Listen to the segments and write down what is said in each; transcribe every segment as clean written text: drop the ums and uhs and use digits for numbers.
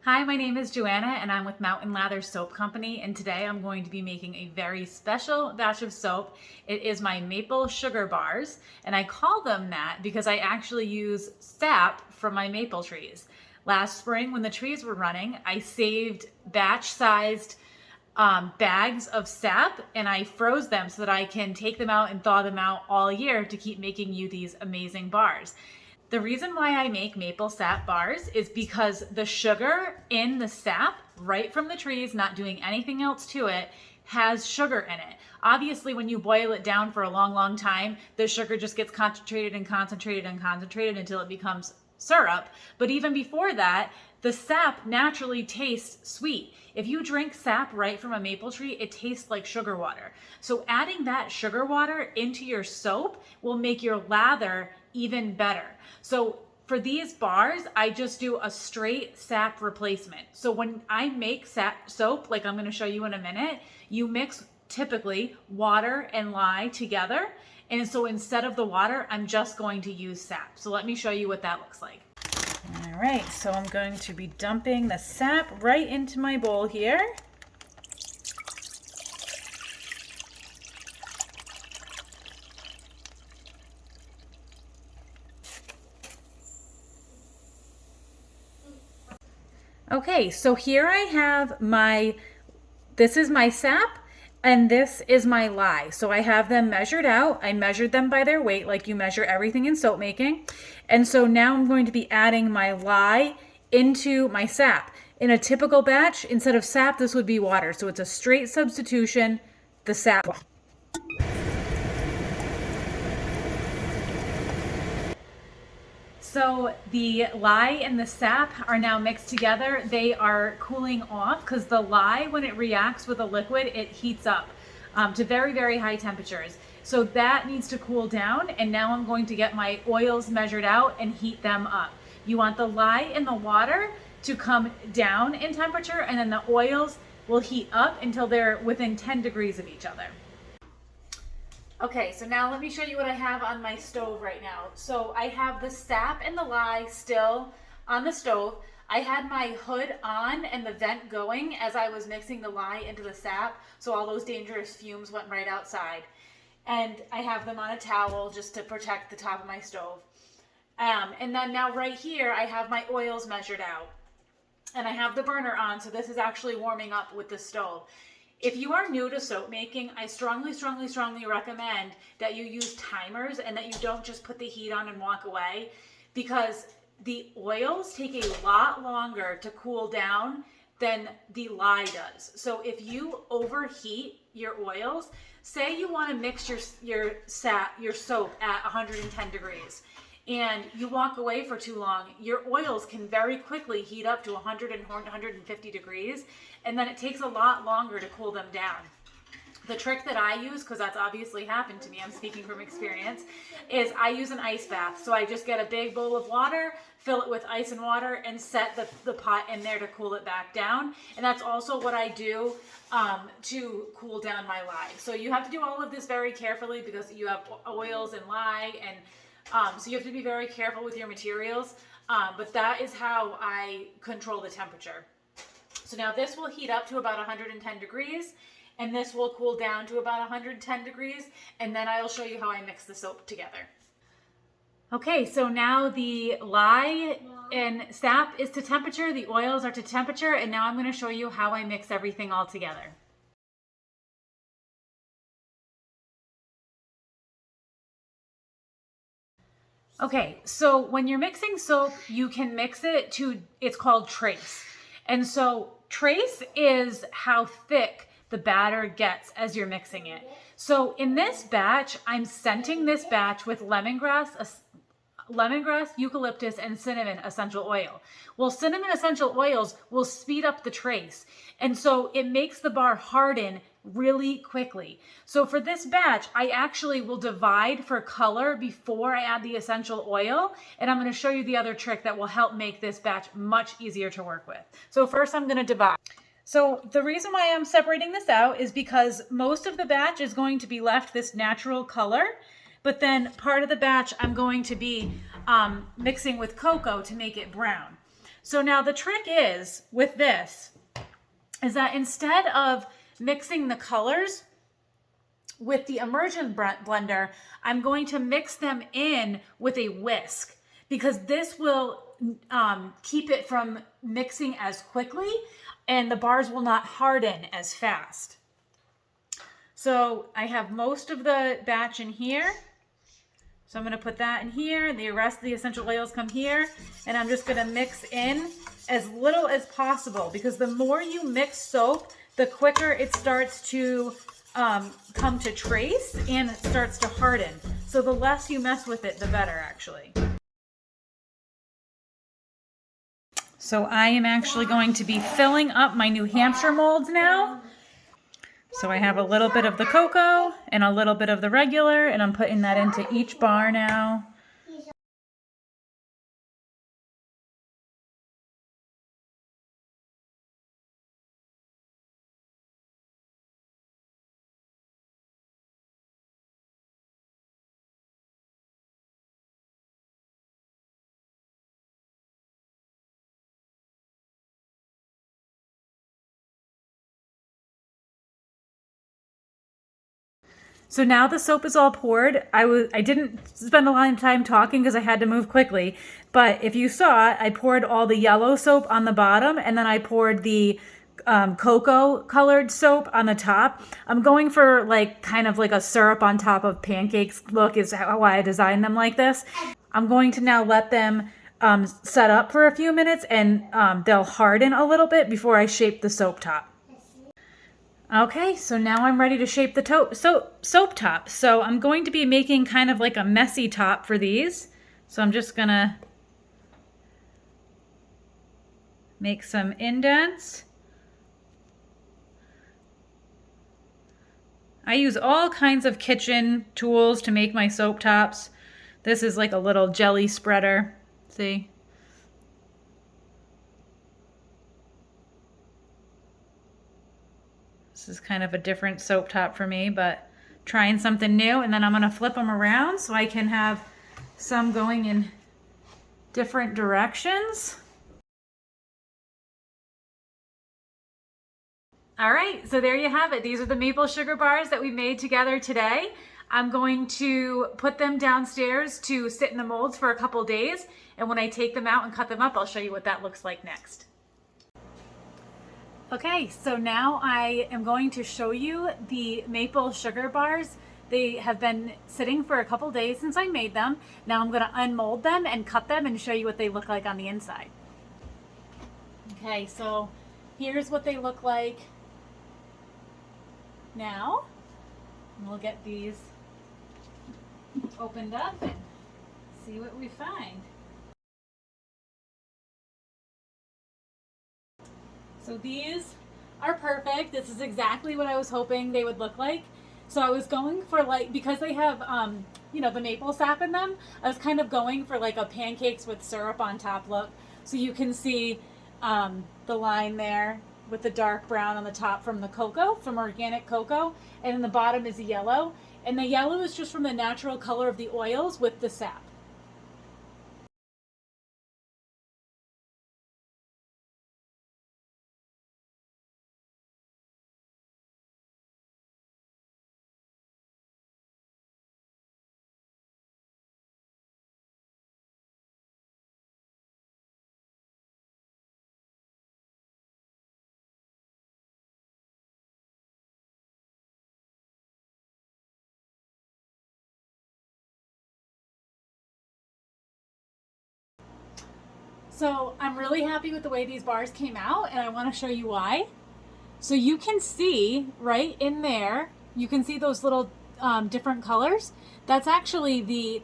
Hi, my name is Joanna and I'm with Mountain Lather Soap Company, and today I'm going to be making a very special batch of soap. It is my maple sugar bars, and I call them that because I actually use sap from my maple trees. Last spring when the trees were running, I saved batch-sized bags of sap and I froze them so that I can take them out and thaw them out all year to keep making you these amazing bars. The reason why I make maple sap bars is because the sugar in the sap, right from the trees, not doing anything else to it, has sugar in it. Obviously, when you boil it down for a long time, the sugar just gets concentrated and concentrated and concentrated until it becomes syrup. But even before that, the sap naturally tastes sweet. If you drink sap right from a maple tree, it tastes like sugar water. So adding that sugar water into your soap will make your lather even better. So for these bars, I just do a straight sap replacement. So when I make sap soap, like I'm going to show you in a minute, you mix typically water and lye together. And so instead of the water, I'm just going to use sap. So let me show you what that looks like. All right, so I'm going to be dumping the sap right into my bowl here. Okay, so here I have this is my sap and this is my lye. So I have them measured out. I measured them by their weight like you measure everything in soap making. And so now I'm going to be adding my lye into my sap. In a typical batch, instead of sap, this would be water. So it's a straight substitution, the sap. So the lye and the sap are now mixed together. They are cooling off because the lye, when it reacts with a liquid, it heats up to very high temperatures. So that needs to cool down, and now I'm going to get my oils measured out and heat them up. You want the lye and the water to come down in temperature, and then the oils will heat up until they're within 10 degrees of each other. Okay, so now let me show you what I have on my stove right now. So I have the sap and the lye still on the stove. I had my hood on and the vent going as I was mixing the lye into the sap, so all those dangerous fumes went right outside. And I have them on a towel just to protect the top of my stove. And then now right here, I have my oils measured out. And I have the burner on, so this is actually warming up with the stove. If you are new to soap making, I strongly recommend that you use timers and that you don't just put the heat on and walk away, because the oils take a lot longer to cool down than the lye does. So if you overheat your oils, say you want to mix your soap at 110 degrees, and you walk away for too long, your oils can very quickly heat up to 100 and 150 degrees, and then it takes a lot longer to cool them down. The trick that I use, because that's obviously happened to me, I'm speaking from experience, is I use an ice bath. So I just get a big bowl of water, fill it with ice and water, and set the pot in there to cool it back down. And that's also what I do to cool down my lye. So you have to do all of this very carefully because you have oils and lye, and so you have to be very careful with your materials, but that is how I control the temperature. So now this will heat up to about 110 degrees, and this will cool down to about 110 degrees, and then I'll show you how I mix the soap together. Okay, so now the lye and sap is to temperature, the oils are to temperature, and now I'm going to show you how I mix everything all together. Okay, so when you're mixing soap, you can mix it to, it's called trace. And so trace is how thick the batter gets as you're mixing it. So in this batch, I'm scenting this batch with lemongrass, eucalyptus, and cinnamon essential oil. Well, cinnamon essential oils will speed up the trace, and so it makes the bar harden really quickly. So for this batch, I actually will divide for color before I add the essential oil, and I'm going to show you the other trick that will help make this batch much easier to work with. So first I'm going to divide. So the reason why I'm separating this out is because most of the batch is going to be left this natural color, but then part of the batch I'm going to be mixing with cocoa to make it brown. So now the trick is with this is that instead of mixing the colors with the immersion blender, I'm going to mix them in with a whisk, because this will keep it from mixing as quickly and the bars will not harden as fast. So I have most of the batch in here. So I'm going to put that in here, and the rest of the essential oils come here, and I'm just going to mix in as little as possible, because the more you mix soap, the quicker it starts to come to trace and it starts to harden. So the less you mess with it, the better, actually. So I am actually going to be filling up my New Hampshire molds now. So I have a little bit of the cocoa and a little bit of the regular, and I'm putting that into each bar now. So now the soap is all poured. I didn't spend a lot of time talking because I had to move quickly. But if you saw, I poured all the yellow soap on the bottom, and then I poured the cocoa colored soap on the top. I'm going for like kind of like a syrup on top of pancakes look, is why I designed them like this. I'm going to now let them set up for a few minutes, and they'll harden a little bit before I shape the soap top. Okay, so now I'm ready to shape the soap top. So I'm going to be making kind of like a messy top for these. So I'm just gonna make some indents. I use all kinds of kitchen tools to make my soap tops. This is like a little jelly spreader, see? This is kind of a different soap top for me, but trying something new. And then I'm gonna flip them around so I can have some going in different directions. All right, so there you have it. These are the maple sugar bars that we made together today. I'm going to put them downstairs to sit in the molds for a couple days. And when I take them out and cut them up, I'll show you what that looks like next. Okay, so now I am going to show you the maple sugar bars. They have been sitting for a couple days since I made them. Now I'm going to unmold them and cut them and show you what they look like on the inside. Okay, so here's what they look like now. And we'll get these opened up and see what we find. So these are perfect. This is exactly what I was hoping they would look like. So I was going for like, because they have, you know, the maple sap in them, I was kind of going for like a pancakes with syrup on top look. So you can see the line there with the dark brown on the top from the cocoa, from organic cocoa, and then the bottom is yellow. And the yellow is just from the natural color of the oils with the sap. So I'm really happy with the way these bars came out, and I want to show you why. So you can see right in there, you can see those little different colors. That's actually the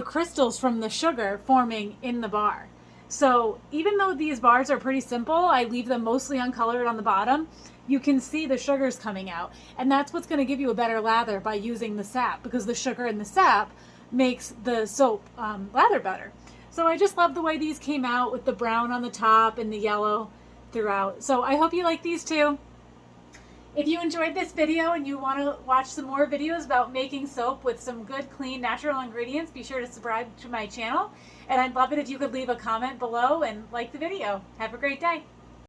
crystals from the sugar forming in the bar. So even though these bars are pretty simple, I leave them mostly uncolored on the bottom, you can see the sugars coming out. And that's what's going to give you a better lather by using the sap, because the sugar in the sap makes the soap lather better. So I just love the way these came out with the brown on the top and the yellow throughout. So I hope you like these too. If you enjoyed this video and you want to watch some more videos about making soap with some good, clean, natural ingredients, be sure to subscribe to my channel. And I'd love it if you could leave a comment below and like the video. Have a great day.